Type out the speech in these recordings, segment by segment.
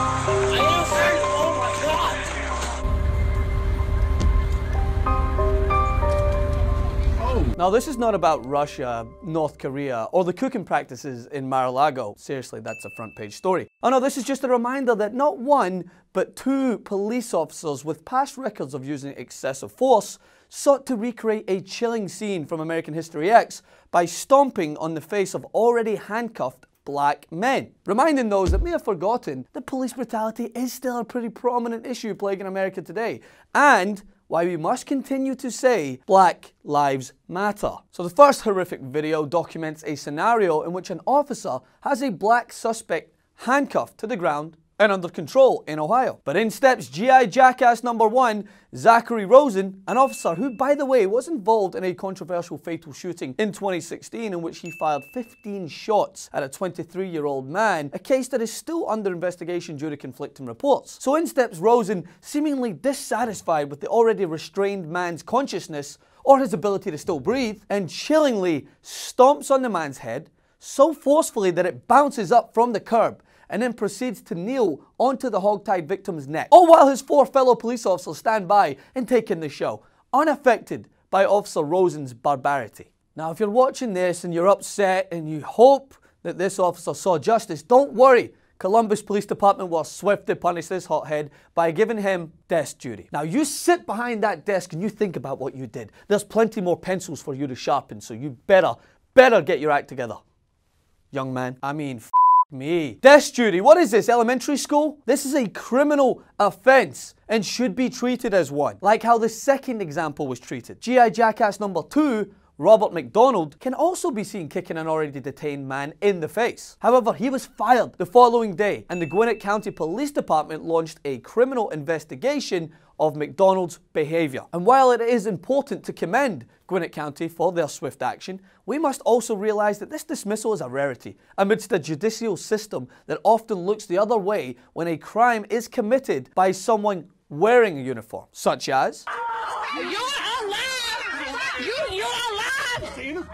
Oh my God! Now, this is not about Russia, North Korea, or the cooking practices in Mar-a-Lago. Seriously, that's a front page story. Oh no, this is just a reminder that not one, but two police officers with past records of using excessive force sought to recreate a chilling scene from American History X by stomping on the face of already handcuffed black men. Reminding those that may have forgotten that police brutality is still a pretty prominent issue plaguing America today, and why we must continue to say Black Lives Matter. So the first horrific video documents a scenario in which an officer has a black suspect handcuffed to the ground and under control in Ohio. But in steps GI Jackass number 1, Zachary Rosen, an officer who, by the way, was involved in a controversial fatal shooting in 2016 in which he fired 15 shots at a 23-year-old man, a case that is still under investigation due to conflicting reports. So in steps Rosen, seemingly dissatisfied with the already restrained man's consciousness or his ability to still breathe, and chillingly stomps on the man's head so forcefully that it bounces up from the curb, and then proceeds to kneel onto the hogtied victim's neck, all while his 4 fellow police officers stand by and take in the show, unaffected by Officer Rosen's barbarity. Now, if you're watching this and you're upset and you hope that this officer saw justice, don't worry. Columbus Police Department will swift to punish this hothead by giving him desk duty. Now, you sit behind that desk and you think about what you did. There's plenty more pencils for you to sharpen, so you better get your act together, young man. I mean, me. Desk duty, what is this, elementary school? This is a criminal offense and should be treated as one, like how the second example was treated. GI Jackass number 2, Robert McDonald, can also be seen kicking an already detained man in the face. However, he was fired the following day, and the Gwinnett County Police Department launched a criminal investigation of McDonald's behavior. And while it is important to commend Gwinnett County for their swift action, we must also realize that this dismissal is a rarity amidst a judicial system that often looks the other way when a crime is committed by someone wearing a uniform, such as... You're alive! You're alive!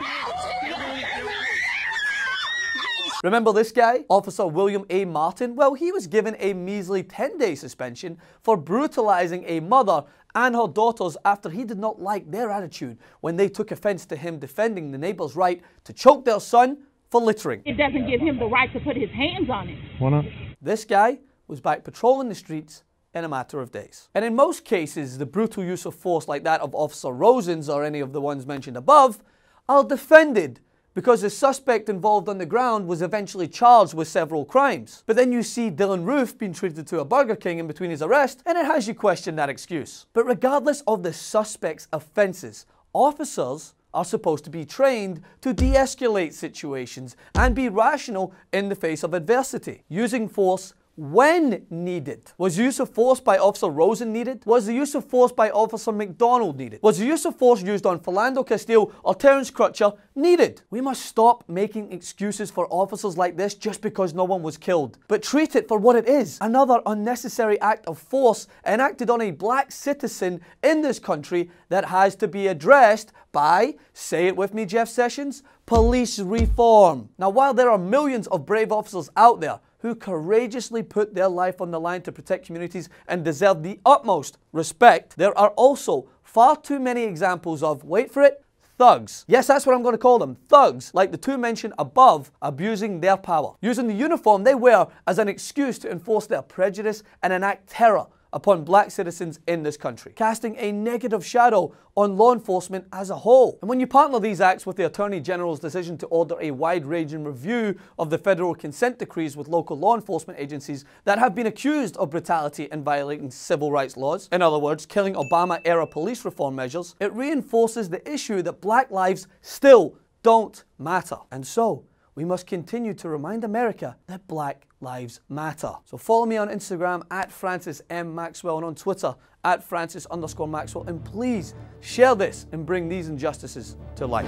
Remember this guy, Officer William A. Martin? Well, he was given a measly 10-day suspension for brutalizing a mother and her daughters after he did not like their attitude when they took offense to him defending the neighbor's right to choke their son for littering. It doesn't give him the right to put his hands on it. Why not? This guy was back patrolling the streets in a matter of days. And in most cases, the brutal use of force like that of Officer Rosen's or any of the ones mentioned above are defended because the suspect involved on the ground was eventually charged with several crimes. But then you see Dylan Roof being treated to a Burger King in between his arrest, and it has you question that excuse. But regardless of the suspect's offenses, officers are supposed to be trained to de-escalate situations and be rational in the face of adversity, using force when needed. Was the use of force by Officer Rosen needed? Was the use of force by Officer McDonald needed? Was the use of force used on Philando Castile or Terrence Crutcher needed? We must stop making excuses for officers like this just because no one was killed, but treat it for what it is: another unnecessary act of force enacted on a black citizen in this country that has to be addressed by, say it with me, Jeff Sessions, police reform. Now, while there are millions of brave officers out there who courageously put their life on the line to protect communities and deserve the utmost respect, there are also far too many examples of, wait for it, thugs. Yes, that's what I'm going to call them, thugs, like the two mentioned above, abusing their power, using the uniform they wear as an excuse to enforce their prejudice and enact terror upon black citizens in this country, casting a negative shadow on law enforcement as a whole. And when you partner these acts with the Attorney General's decision to order a wide-ranging review of the federal consent decrees with local law enforcement agencies that have been accused of brutality and violating civil rights laws, in other words, killing Obama-era police reform measures, it reinforces the issue that black lives still don't matter. And so, we must continue to remind America that Black Lives Matter. So follow me on Instagram at Francis M. Maxwell and on Twitter at Francis_Maxwell, and please share this and bring these injustices to light.